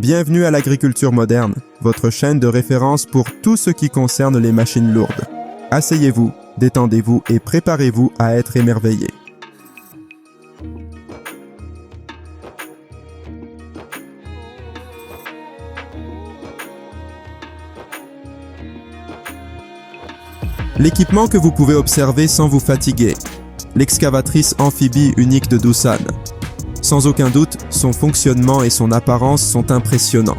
Bienvenue à l'agriculture moderne, votre chaîne de référence pour tout ce qui concerne les machines lourdes. Asseyez-vous, détendez-vous et préparez-vous à être émerveillés. L'équipement que vous pouvez observer sans vous fatiguer. L'excavatrice amphibie unique de Doosan. Sans aucun doute, son fonctionnement et son apparence sont impressionnants.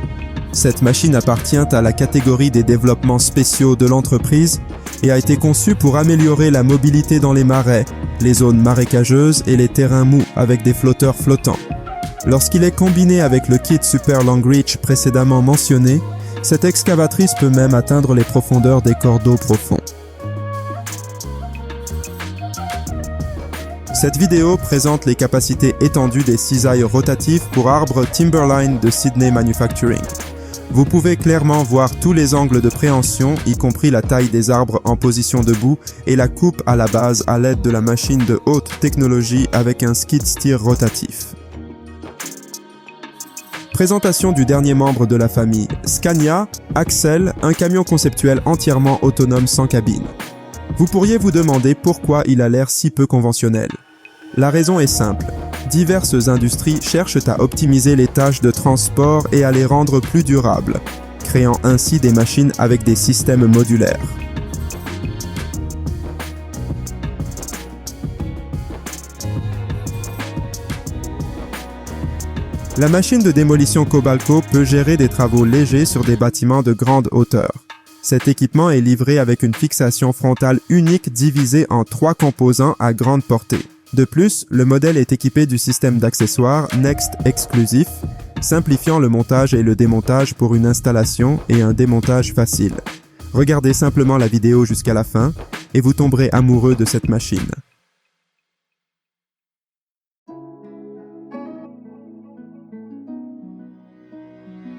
Cette machine appartient à la catégorie des développements spéciaux de l'entreprise et a été conçue pour améliorer la mobilité dans les marais, les zones marécageuses et les terrains mous avec des flotteurs flottants. Lorsqu'il est combiné avec le kit Super Long Reach précédemment mentionné, cette excavatrice peut même atteindre les profondeurs des corps d'eau profonds. Cette vidéo présente les capacités étendues des cisailles rotatives pour arbres Timberline de Sydney Manufacturing. Vous pouvez clairement voir tous les angles de préhension, y compris la taille des arbres en position debout et la coupe à la base à l'aide de la machine de haute technologie avec un skid steer rotatif. Présentation du dernier membre de la famille, Scania, Axel, un camion conceptuel entièrement autonome sans cabine. Vous pourriez vous demander pourquoi il a l'air si peu conventionnel. La raison est simple. Diverses industries cherchent à optimiser les tâches de transport et à les rendre plus durables, créant ainsi des machines avec des systèmes modulaires. La machine de démolition Cobalco peut gérer des travaux légers sur des bâtiments de grande hauteur. Cet équipement est livré avec une fixation frontale unique divisée en 3 composants à grande portée. De plus, le modèle est équipé du système d'accessoires Next Exclusif, simplifiant le montage et le démontage pour une installation et un démontage facile. Regardez simplement la vidéo jusqu'à la fin et vous tomberez amoureux de cette machine.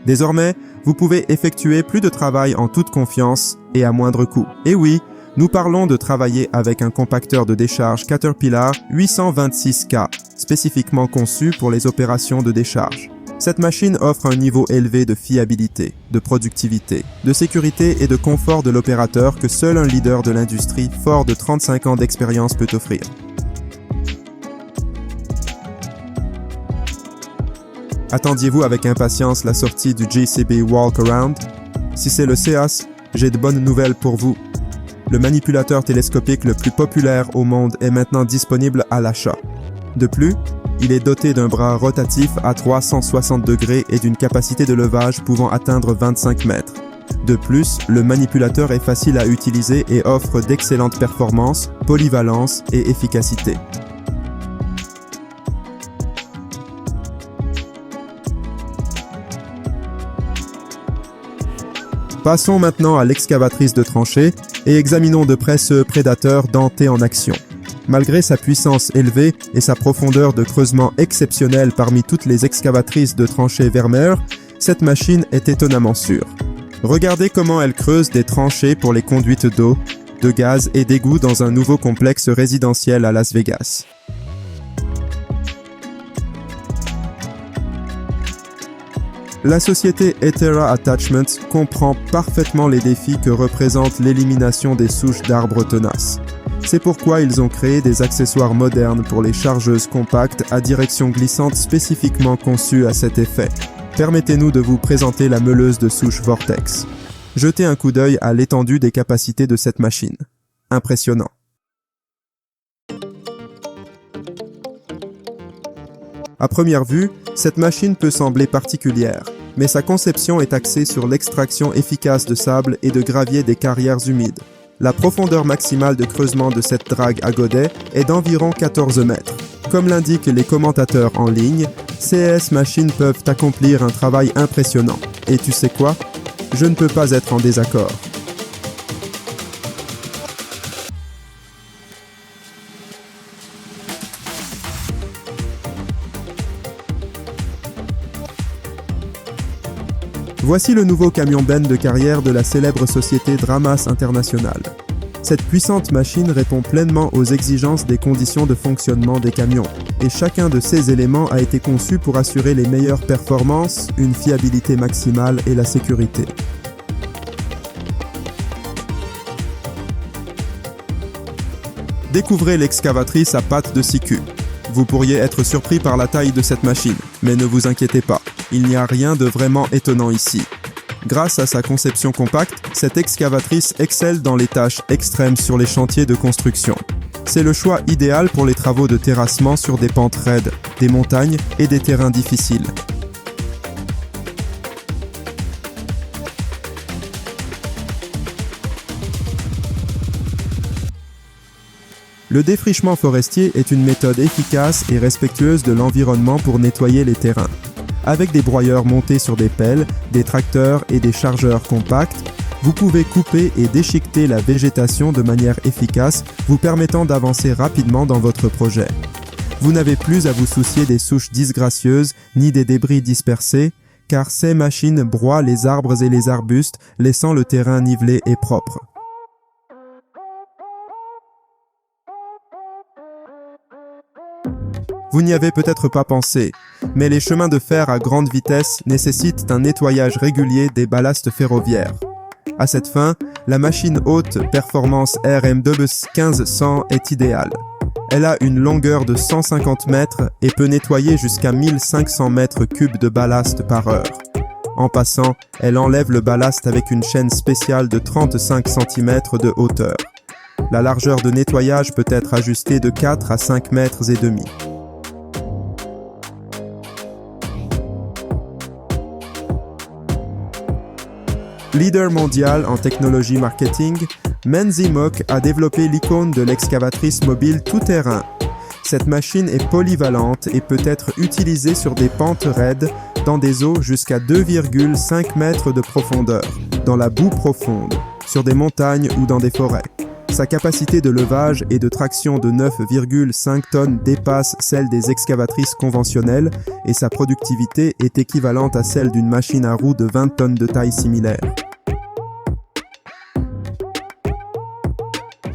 Désormais, vous pouvez effectuer plus de travail en toute confiance et à moindre coût. Et oui, nous parlons de travailler avec un compacteur de décharge Caterpillar 826K, spécifiquement conçu pour les opérations de décharge. Cette machine offre un niveau élevé de fiabilité, de productivité, de sécurité et de confort de l'opérateur que seul un leader de l'industrie fort de 35 ans d'expérience peut offrir. Attendiez-vous avec impatience la sortie du JCB Walkaround? Si c'est le CEAS, j'ai de bonnes nouvelles pour vous. Le manipulateur télescopique le plus populaire au monde est maintenant disponible à l'achat. De plus, il est doté d'un bras rotatif à 360 degrés et d'une capacité de levage pouvant atteindre 25 mètres. De plus, le manipulateur est facile à utiliser et offre d'excellentes performances, polyvalence et efficacité. Passons maintenant à l'excavatrice de tranchée et examinons de près ce prédateur denté en action. Malgré sa puissance élevée et sa profondeur de creusement exceptionnelle parmi toutes les excavatrices de tranchées Vermeer, cette machine est étonnamment sûre. Regardez comment elle creuse des tranchées pour les conduites d'eau, de gaz et d'égouts dans un nouveau complexe résidentiel à Las Vegas. La société Ethera Attachments comprend parfaitement les défis que représente l'élimination des souches d'arbres tenaces. C'est pourquoi ils ont créé des accessoires modernes pour les chargeuses compactes à direction glissante spécifiquement conçues à cet effet. Permettez-nous de vous présenter la meuleuse de souche Vortex. Jetez un coup d'œil à l'étendue des capacités de cette machine. Impressionnant. À première vue, cette machine peut sembler particulière, mais sa conception est axée sur l'extraction efficace de sable et de gravier des carrières humides. La profondeur maximale de creusement de cette drague à godet est d'environ 14 mètres. Comme l'indiquent les commentateurs en ligne, ces machines peuvent accomplir un travail impressionnant. Et tu sais quoi? Je ne peux pas être en désaccord. Voici le nouveau camion benne de carrière de la célèbre société Dramas International. Cette puissante machine répond pleinement aux exigences des conditions de fonctionnement des camions, et chacun de ces éléments a été conçu pour assurer les meilleures performances, une fiabilité maximale et la sécurité. Découvrez l'excavatrice à pattes de 6 cubes. Vous pourriez être surpris par la taille de cette machine, mais ne vous inquiétez pas, il n'y a rien de vraiment étonnant ici. Grâce à sa conception compacte, cette excavatrice excelle dans les tâches extrêmes sur les chantiers de construction. C'est le choix idéal pour les travaux de terrassement sur des pentes raides, des montagnes et des terrains difficiles. Le défrichement forestier est une méthode efficace et respectueuse de l'environnement pour nettoyer les terrains. Avec des broyeurs montés sur des pelles, des tracteurs et des chargeurs compacts, vous pouvez couper et déchiqueter la végétation de manière efficace, vous permettant d'avancer rapidement dans votre projet. Vous n'avez plus à vous soucier des souches disgracieuses ni des débris dispersés, car ces machines broient les arbres et les arbustes, laissant le terrain nivelé et propre. Vous n'y avez peut-être pas pensé, mais les chemins de fer à grande vitesse nécessitent un nettoyage régulier des ballasts ferroviaires. À cette fin, la machine haute performance RMWS 1500 est idéale. Elle a une longueur de 150 mètres et peut nettoyer jusqu'à 1500 mètres cubes de ballast par heure. En passant, elle enlève le ballast avec une chaîne spéciale de 35 cm de hauteur. La largeur de nettoyage peut être ajustée de 4 à 5 mètres et demi. Leader mondial en technologie marketing, Menzimoc a développé l'icône de l'excavatrice mobile tout-terrain. Cette machine est polyvalente et peut être utilisée sur des pentes raides dans des eaux jusqu'à 2,5 mètres de profondeur, dans la boue profonde, sur des montagnes ou dans des forêts. Sa capacité de levage et de traction de 9,5 tonnes dépasse celle des excavatrices conventionnelles et sa productivité est équivalente à celle d'une machine à roues de 20 tonnes de taille similaire.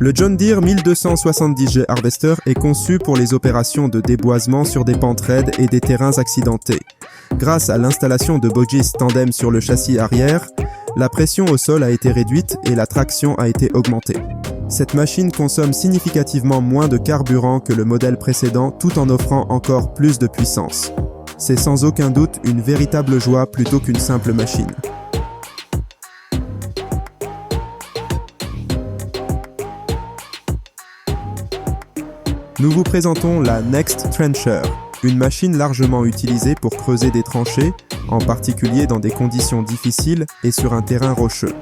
Le John Deere 1270G Harvester est conçu pour les opérations de déboisement sur des pentes raides et des terrains accidentés. Grâce à l'installation de bogies tandem sur le châssis arrière, la pression au sol a été réduite et la traction a été augmentée. Cette machine consomme significativement moins de carburant que le modèle précédent tout en offrant encore plus de puissance. C'est sans aucun doute une véritable joie plutôt qu'une simple machine. Nous vous présentons la Next Trencher, une machine largement utilisée pour creuser des tranchées, en particulier dans des conditions difficiles et sur un terrain rocheux.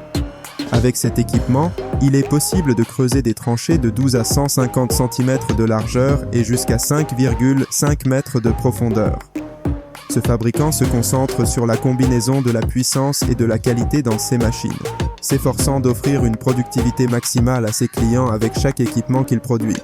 Avec cet équipement, il est possible de creuser des tranchées de 12 à 150 cm de largeur et jusqu'à 5,5 mètres de profondeur. Ce fabricant se concentre sur la combinaison de la puissance et de la qualité dans ses machines, s'efforçant d'offrir une productivité maximale à ses clients avec chaque équipement qu'il produit.